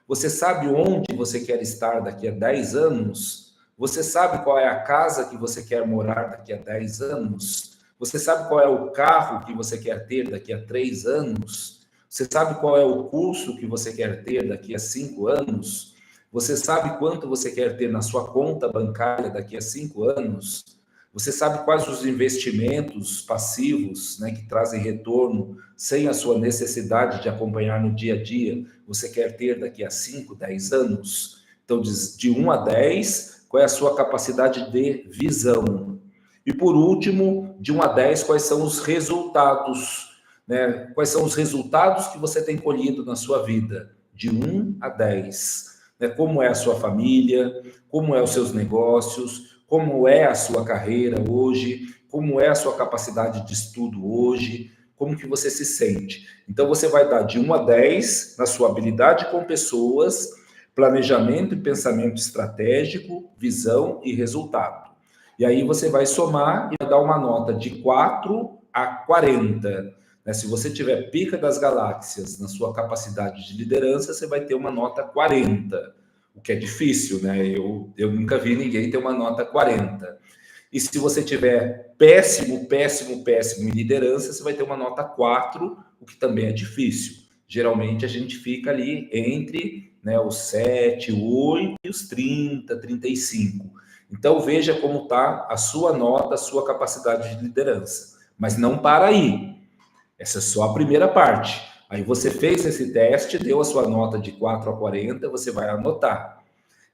Você sabe onde você quer estar daqui a 10 anos? Você sabe qual é a casa que você quer morar daqui a 10 anos? Você sabe qual é o carro que você quer ter daqui a 3 anos? Você sabe qual é o curso que você quer ter daqui a 5 anos? Você sabe quanto você quer ter na sua conta bancária daqui a 5 anos? Você sabe quais os investimentos passivos, né, que trazem retorno sem a sua necessidade de acompanhar no dia a dia, você quer ter daqui a 5, 10 anos? Então, de 1 a 10, qual é a sua capacidade de visão? E por último, de 1 a 10, quais são os resultados? Né? Quais são os resultados que você tem colhido na sua vida? De 1 a 10. Né? Como é a sua família? Como é os seus negócios? Como é a sua carreira hoje? Como é a sua capacidade de estudo hoje? Como que você se sente? Então, você vai dar de 1 a 10 na sua habilidade com pessoas, planejamento e pensamento estratégico, visão e resultado. E aí você vai somar e vai dar uma nota de 4 a 40. Se você tiver pica das galáxias na sua capacidade de liderança, você vai ter uma nota 40. O que é difícil, né? Eu nunca vi ninguém ter uma nota 40. E se você tiver péssimo em liderança, você vai ter uma nota 4, o que também é difícil. Geralmente a gente fica ali entre, né, os 7, 8 e os 30, 35. Então veja como está a sua nota, a sua capacidade de liderança. Mas não para aí. Essa é só a primeira parte. Aí você fez esse teste, deu a sua nota de 4 a 40, você vai anotar.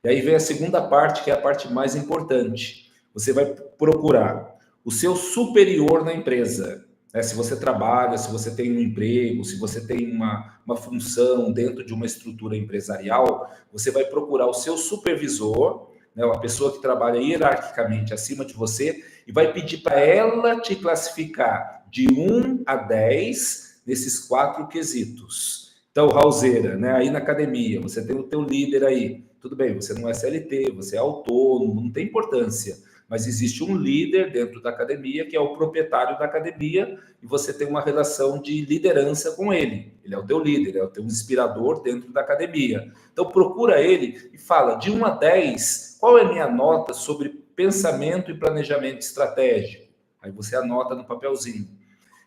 E aí vem a segunda parte, que é a parte mais importante. Você vai procurar o seu superior na empresa. Né? Se você trabalha, se você tem um emprego, se você tem uma função dentro de uma estrutura empresarial, você vai procurar o seu supervisor, né? Uma pessoa que trabalha hierarquicamente acima de você, e vai pedir para ela te classificar de 1 a 10 nesses 4 quesitos. Então, Raulzeira, né? Aí na academia, você tem o teu líder aí. Tudo bem, você não é CLT, você é autônomo, não tem importância. Mas existe um líder dentro da academia, que é o proprietário da academia, e você tem uma relação de liderança com ele. Ele é o teu líder, é o teu inspirador dentro da academia. Então, procura ele e fala, de 1 a 10, qual é a minha nota sobre pensamento e planejamento estratégico? Aí você anota no papelzinho.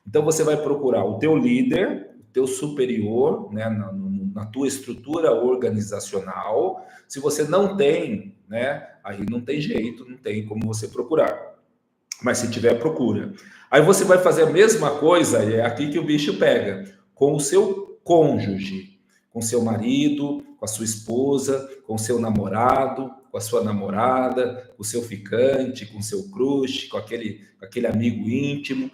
Então, você vai procurar o teu líder, o teu superior, né, na tua estrutura organizacional. Se você não tem, né, aí não tem jeito, não tem como você procurar. Mas se tiver, procura. Aí você vai fazer a mesma coisa, e é aqui que o bicho pega, com o seu cônjuge, com seu marido, com a sua esposa, com o seu namorado, com a sua namorada, com o seu ficante, com o seu crush, com aquele amigo íntimo.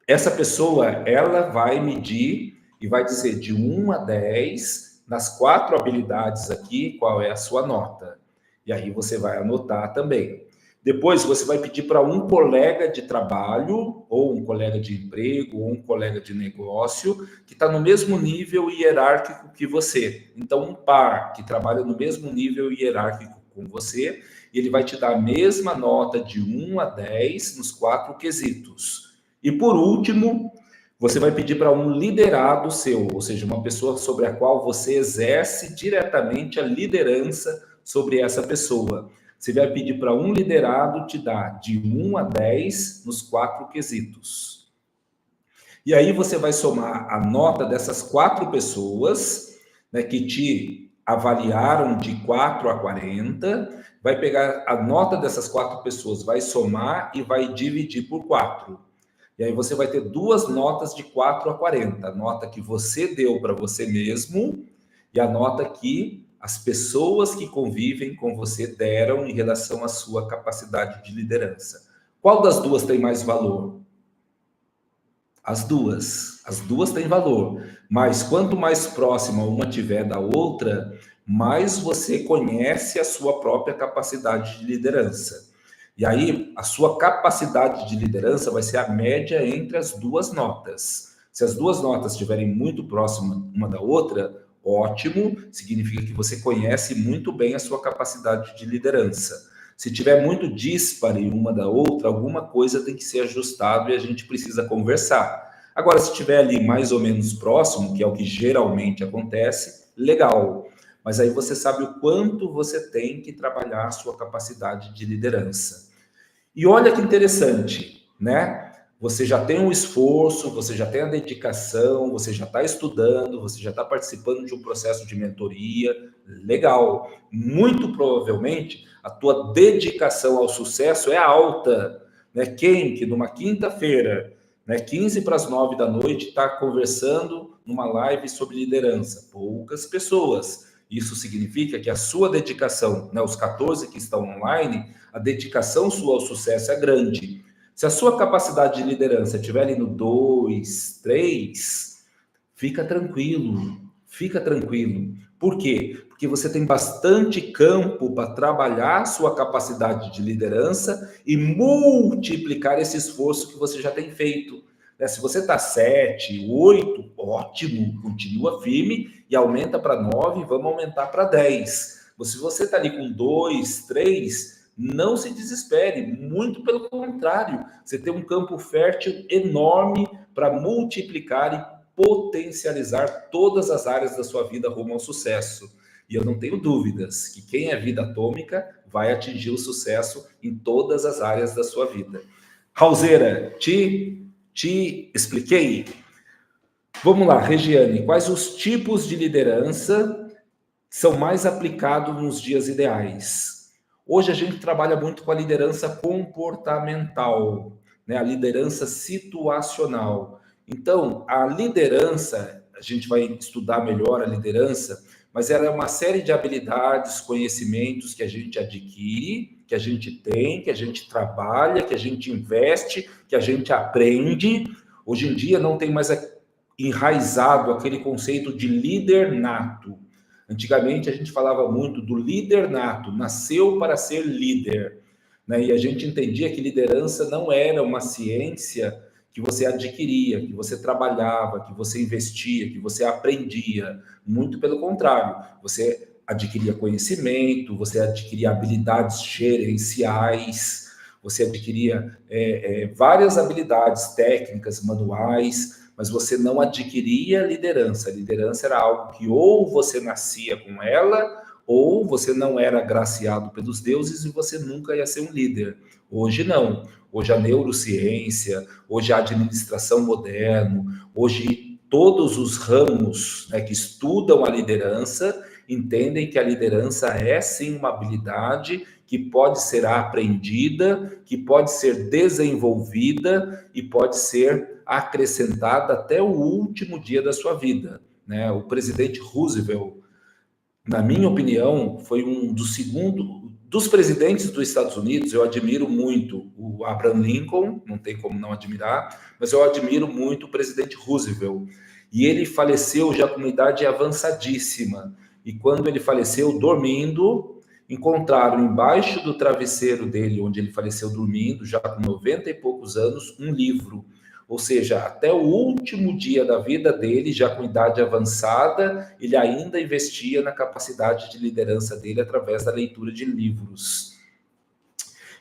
Essa pessoa, ela vai medir e vai dizer de 1 a 10, nas 4 habilidades aqui, qual é a sua nota. E aí você vai anotar também. Depois você vai pedir para um colega de trabalho, ou um colega de emprego, ou um colega de negócio, que está no mesmo nível hierárquico que você. Então, um par que trabalha no mesmo nível hierárquico com você, e ele vai te dar a mesma nota de 1 a 10 nos 4 quesitos. E por último, você vai pedir para um liderado seu, ou seja, uma pessoa sobre a qual você exerce diretamente a liderança sobre essa pessoa. Você vai pedir para um liderado te dar de 1 a 10 nos 4 quesitos. E aí você vai somar a nota dessas 4 pessoas, né, que te avaliaram de 4 a 40, vai pegar a nota dessas 4 pessoas, vai somar e vai dividir por 4. E aí você vai ter 2 notas de 4 a 40. A nota que você deu para você mesmo e a nota que as pessoas que convivem com você deram em relação à sua capacidade de liderança. Qual das duas tem mais valor? As duas têm valor, mas quanto mais próxima uma tiver da outra, mais você conhece a sua própria capacidade de liderança. E aí, a sua capacidade de liderança vai ser a média entre as 2 notas. Se as 2 notas estiverem muito próximas uma da outra, ótimo, significa que você conhece muito bem a sua capacidade de liderança. Se tiver muito díspare uma da outra, alguma coisa tem que ser ajustado e a gente precisa conversar. Agora, se estiver ali mais ou menos próximo, que é o que geralmente acontece, legal. Mas aí você sabe o quanto você tem que trabalhar a sua capacidade de liderança. E olha que interessante, né? Você já tem um esforço, você já tem a dedicação, você já está estudando, você já está participando de um processo de mentoria, legal. Muito provavelmente a tua dedicação ao sucesso é alta, né? Quem que numa quinta-feira, né, 15 para as 9 da noite, está conversando numa live sobre liderança? Poucas pessoas. Isso significa que a sua dedicação, né, os 14 que estão online, a dedicação sua ao sucesso é grande. Se a sua capacidade de liderança estiver ali no 2, 3, fica tranquilo, fica tranquilo. Por quê? Porque você tem bastante campo para trabalhar sua capacidade de liderança e multiplicar esse esforço que você já tem feito. Se você está 7, 8, ótimo, continua firme e aumenta para 9, vamos aumentar para 10. Se você está ali com 2, 3, não se desespere, muito pelo contrário, você tem um campo fértil enorme para multiplicar e potencializar todas as áreas da sua vida rumo ao sucesso. E eu não tenho dúvidas que quem é vida atômica vai atingir o sucesso em todas as áreas da sua vida. Raulzeira, te expliquei? Vamos lá, Regiane, quais os tipos de liderança são mais aplicados nos dias ideais? Hoje a gente trabalha muito com a liderança comportamental, né? A liderança situacional. Então, a liderança a gente vai estudar melhor a liderança, mas ela é uma série de habilidades, conhecimentos que a gente adquire, que a gente tem, que a gente trabalha, que a gente investe, que a gente aprende. Hoje em dia não tem mais enraizado aquele conceito de líder nato. Antigamente a gente falava muito do líder nato, nasceu para ser líder, né? E a gente entendia que liderança não era uma ciência que você adquiria, que você trabalhava, que você investia, que você aprendia. Muito pelo contrário, você adquiria conhecimento, você adquiria habilidades gerenciais, você adquiria várias habilidades técnicas, manuais, mas você não adquiria liderança. A liderança era algo que ou você nascia com ela, ou você não era agraciado pelos deuses e você nunca ia ser um líder. Hoje não. Hoje a neurociência, hoje a administração moderna, hoje todos os ramos, né, que estudam a liderança entendem que a liderança é sim uma habilidade que pode ser aprendida, que pode ser desenvolvida e pode ser acrescentada até o último dia da sua vida, né? O presidente Roosevelt, na minha opinião, foi um dos presidentes dos Estados Unidos. Eu admiro muito o Abraham Lincoln, não tem como não admirar, mas eu admiro muito o presidente Roosevelt. E ele faleceu já com uma idade avançadíssima. E quando ele faleceu dormindo, encontraram embaixo do travesseiro dele, onde ele faleceu dormindo, já com 90 e poucos anos, um livro. Ou seja, até o último dia da vida dele, já com idade avançada, ele ainda investia na capacidade de liderança dele através da leitura de livros.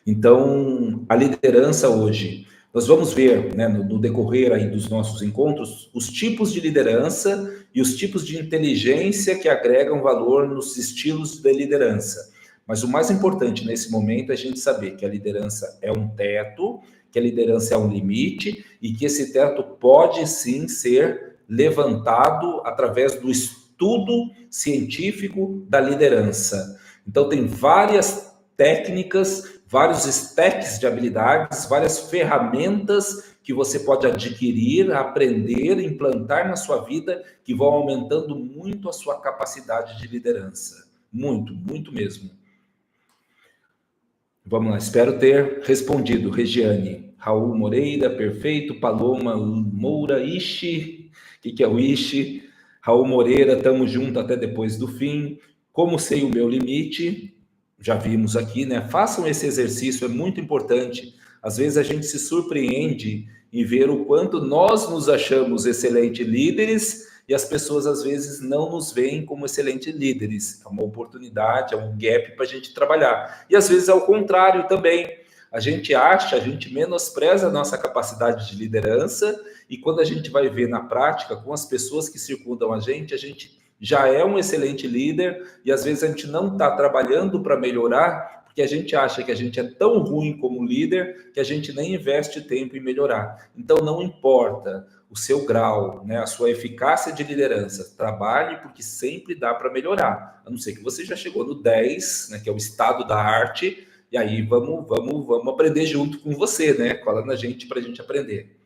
Então, a liderança hoje, nós vamos ver, né, no decorrer aí dos nossos encontros, os tipos de liderança e os tipos de inteligência que agregam valor nos estilos de liderança. Mas o mais importante nesse momento é a gente saber que a liderança é um teto, que a liderança é um limite e que esse teto pode sim ser levantado através do estudo científico da liderança. Então, tem várias técnicas, vários stacks de habilidades, várias ferramentas que você pode adquirir, aprender, implantar na sua vida, que vão aumentando muito a sua capacidade de liderança. Muito, muito mesmo. Vamos lá, espero ter respondido. Regiane, Raul Moreira, perfeito. Paloma Moura, Ishi, o que é o Ishi? Raul Moreira, tamo junto até depois do fim. Como sei o meu limite? Já vimos aqui, né? Façam esse exercício, é muito importante. Às vezes a gente se surpreende em ver o quanto nós nos achamos excelentes líderes e as pessoas às vezes não nos veem como excelentes líderes. É uma oportunidade, é um gap para a gente trabalhar. E às vezes é o contrário também. A gente menospreza a nossa capacidade de liderança e quando a gente vai ver na prática, com as pessoas que circundam a gente já é um excelente líder e às vezes a gente não está trabalhando para melhorar porque a gente acha que a gente é tão ruim como líder que a gente nem investe tempo em melhorar. Então não importa o seu grau, né, a sua eficácia de liderança, trabalhe porque sempre dá para melhorar. A não ser que você já chegou no 10, né, que é o estado da arte, e aí vamos aprender junto com você, né? Cola na gente para a gente aprender.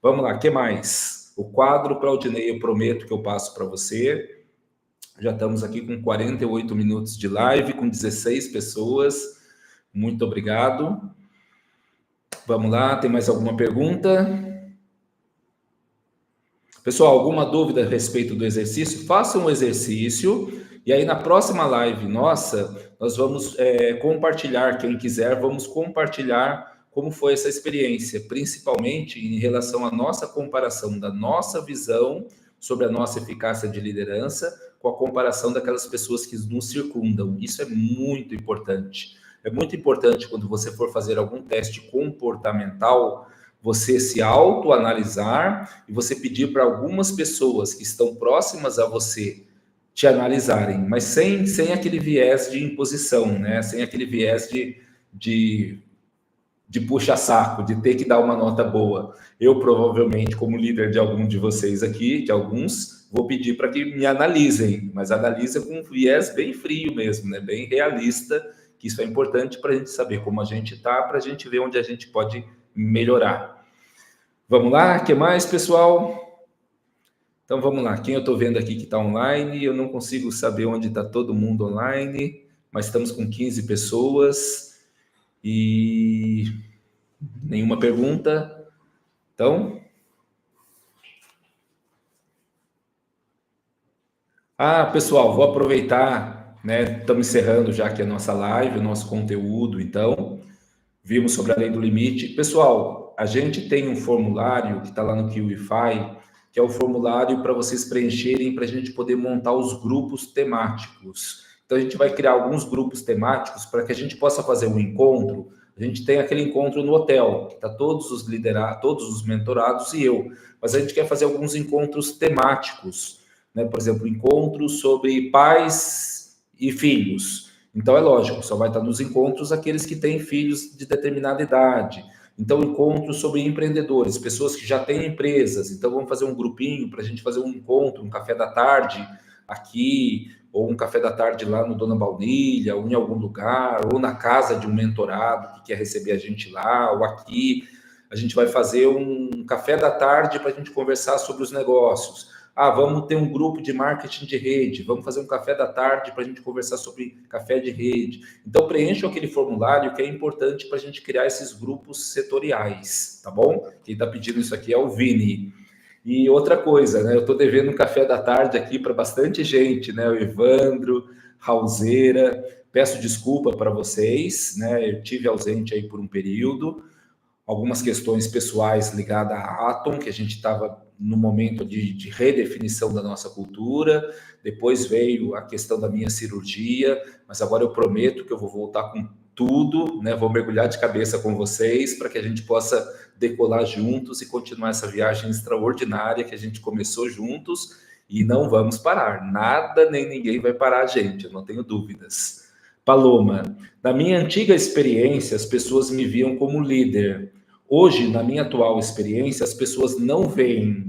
Vamos lá, o que mais? O quadro, Claudinei, eu prometo que eu passo para você. Já estamos aqui com 48 minutos de live, com 16 pessoas. Muito obrigado. Vamos lá, tem mais alguma pergunta? Pessoal, alguma dúvida a respeito do exercício? Façam um exercício e aí na próxima live nossa, nós vamos compartilhar, quem quiser, vamos compartilhar como foi essa experiência, principalmente em relação à nossa comparação da nossa visão sobre a nossa eficácia de liderança com a comparação daquelas pessoas que nos circundam. Isso é muito importante. É muito importante quando você for fazer algum teste comportamental, você se autoanalisar e você pedir para algumas pessoas que estão próximas a você te analisarem, mas sem aquele viés de imposição, né? Sem aquele viés de puxa-saco, de ter que dar uma nota boa. Eu, provavelmente, como líder de algum de vocês aqui, de alguns, vou pedir para que me analisem, mas analisa com um viés bem frio mesmo, né? Bem realista, que isso é importante para a gente saber como a gente está, para a gente ver onde a gente pode melhorar. Vamos lá, o que mais, pessoal? Então vamos lá, quem eu estou vendo aqui que está online, eu não consigo saber onde está todo mundo online, mas estamos com 15 pessoas e nenhuma pergunta. Então... pessoal, vou aproveitar, né? Estamos encerrando já aqui a nossa live, o nosso conteúdo, então, vimos sobre a lei do limite. Pessoal, a gente tem um formulário que está lá no Kiwify, que é o formulário para vocês preencherem para a gente poder montar os grupos temáticos. Então, a gente vai criar alguns grupos temáticos para que a gente possa fazer um encontro. A gente tem aquele encontro no hotel, que está todos os liderados, todos os mentorados e eu, mas a gente quer fazer alguns encontros temáticos, né? Por exemplo, encontros sobre pais e filhos. Então, é lógico, só vai estar nos encontros aqueles que têm filhos de determinada idade. Então, encontros sobre empreendedores, pessoas que já têm empresas. Então, vamos fazer um grupinho para a gente fazer um encontro, um café da tarde aqui, ou um café da tarde lá no Dona Baunilha, ou em algum lugar, ou na casa de um mentorado que quer receber a gente lá, ou aqui. A gente vai fazer um café da tarde para a gente conversar sobre os negócios. Vamos ter um grupo de marketing de rede, vamos fazer um café da tarde para a gente conversar sobre café de rede. Então, preencham aquele formulário que é importante para a gente criar esses grupos setoriais, tá bom? Quem está pedindo isso aqui é o Vini. E outra coisa, né? Eu estou devendo um café da tarde aqui para bastante gente, né? O Evandro, Raulzeira, peço desculpa para vocês, né? Eu tive ausente aí por um período, algumas questões pessoais ligadas à Atom, que a gente estava no momento de redefinição da nossa cultura, depois veio a questão da minha cirurgia, mas agora eu prometo que eu vou voltar com tudo, né? Vou mergulhar de cabeça com vocês para que a gente possa decolar juntos e continuar essa viagem extraordinária que a gente começou juntos e não vamos parar. Nada nem ninguém vai parar a gente, eu não tenho dúvidas. Paloma, na minha antiga experiência, as pessoas me viam como líder. Hoje, na minha atual experiência, as pessoas não veem.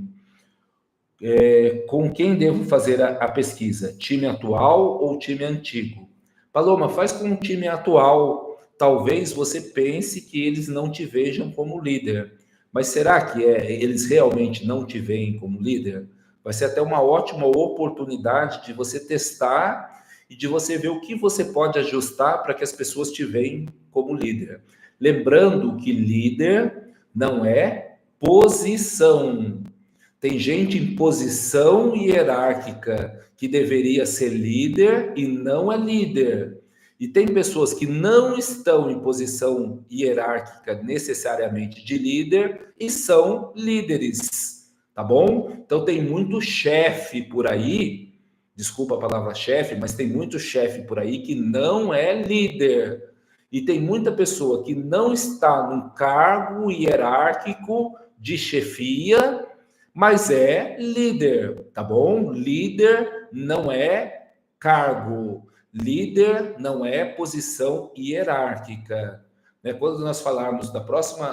Com quem devo fazer a pesquisa? Time atual ou time antigo? Paloma, faz com o time atual. Talvez você pense que eles não te vejam como líder. Mas será que eles realmente não te veem como líder? Vai ser até uma ótima oportunidade de você testar e de você ver o que você pode ajustar para que as pessoas te vejam como líder. Lembrando que líder não é posição. Tem gente em posição hierárquica que deveria ser líder e não é líder. E tem pessoas que não estão em posição hierárquica necessariamente de líder e são líderes, tá bom? Então tem muito chefe por aí, desculpa a palavra chefe, mas tem muito chefe por aí que não é líder. E tem muita pessoa que não está num cargo hierárquico de chefia, mas é líder, tá bom? Líder não é cargo, líder não é posição hierárquica. Né? Quando nós falarmos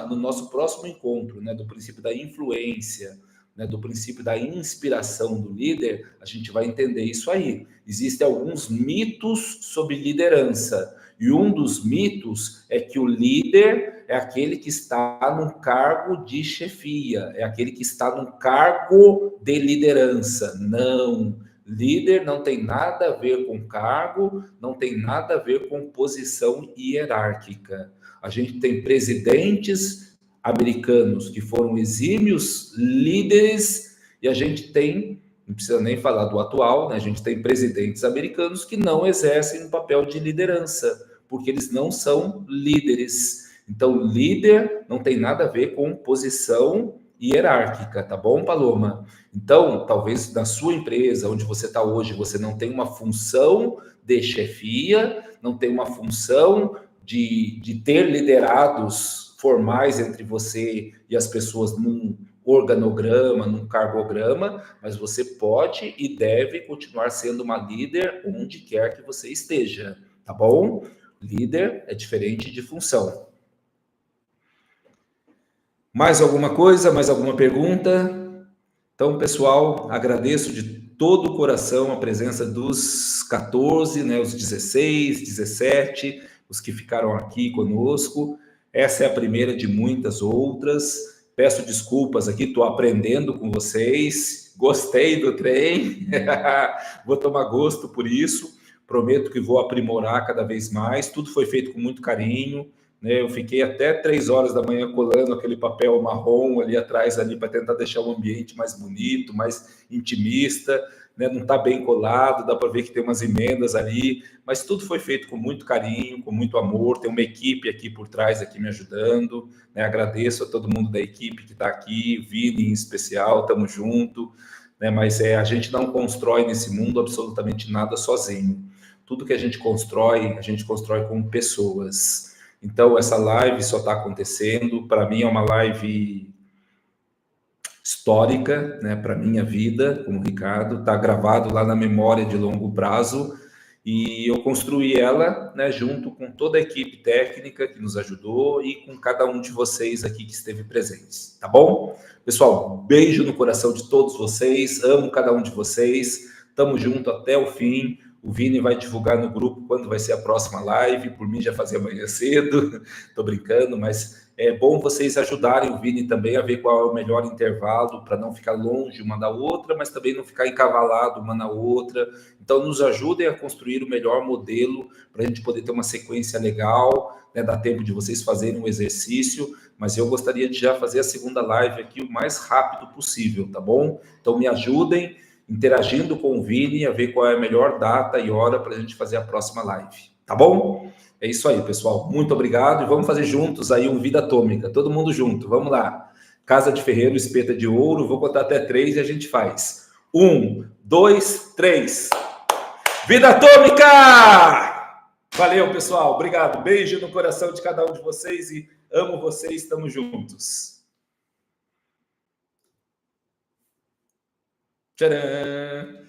no nosso próximo encontro, né, do princípio da influência, né, do princípio da inspiração do líder, a gente vai entender isso aí. Existem alguns mitos sobre liderança. E um dos mitos é que o líder é aquele que está num cargo de chefia, é aquele que está num cargo de liderança. Não, líder não tem nada a ver com cargo, não tem nada a ver com posição hierárquica. A gente tem presidentes americanos que foram exímios líderes e a gente tem, não precisa nem falar do atual, né? A gente tem presidentes americanos que não exercem um papel de liderança, porque eles não são líderes. Então, líder não tem nada a ver com posição hierárquica, tá bom, Paloma? Então, talvez na sua empresa, onde você está hoje, você não tem uma função de chefia, não tem uma função de ter liderados formais entre você e as pessoas num organograma, num cargograma, mas você pode e deve continuar sendo uma líder onde quer que você esteja, tá bom? Líder é diferente de função. Mais alguma coisa? Mais alguma pergunta? Então, pessoal, agradeço de todo o coração a presença dos 14, né, os 16, 17, os que ficaram aqui conosco. Essa é a primeira de muitas outras. Peço desculpas aqui, estou aprendendo com vocês. Gostei do trem, vou tomar gosto por isso. Prometo que vou aprimorar cada vez mais. Tudo foi feito com muito carinho, né? Eu fiquei até 3 horas da manhã colando aquele papel marrom ali atrás ali para tentar deixar o ambiente mais bonito, mais intimista, né? Não está bem colado, dá para ver que tem umas emendas ali, mas tudo foi feito com muito carinho, com muito amor. Tem uma equipe aqui por trás aqui me ajudando, né? Agradeço a todo mundo da equipe que está aqui, Vini em especial, estamos junto, né? Mas a gente não constrói nesse mundo absolutamente nada sozinho. Tudo que a gente constrói com pessoas. Então, essa live só está acontecendo, para mim é uma live histórica, né, para minha vida, como Ricardo, está gravado lá na memória de longo prazo, e eu construí ela, né, junto com toda a equipe técnica que nos ajudou e com cada um de vocês aqui que esteve presente, tá bom? Pessoal, beijo no coração de todos vocês, amo cada um de vocês, tamo junto até o fim. O Vini vai divulgar no grupo quando vai ser a próxima live, por mim já fazia amanhã cedo, tô brincando, mas é bom vocês ajudarem o Vini também a ver qual é o melhor intervalo para não ficar longe uma da outra, mas também não ficar encavalado uma na outra. Então, nos ajudem a construir o melhor modelo para a gente poder ter uma sequência legal, né? Dá tempo de vocês fazerem um exercício, mas eu gostaria de já fazer a segunda live aqui o mais rápido possível, tá bom? Então, me ajudem interagindo com o Vini a ver qual é a melhor data e hora para a gente fazer a próxima live, tá bom? É isso aí, pessoal. Muito obrigado e vamos fazer juntos aí um Vida Atômica. Todo mundo junto. Vamos lá. Casa de Ferreiro, Espeta de Ouro. Vou contar até 3 e a gente faz. 1, 2, 3. Vida Atômica! Valeu, pessoal. Obrigado. Beijo no coração de cada um de vocês e amo vocês. Estamos juntos. Tcharam!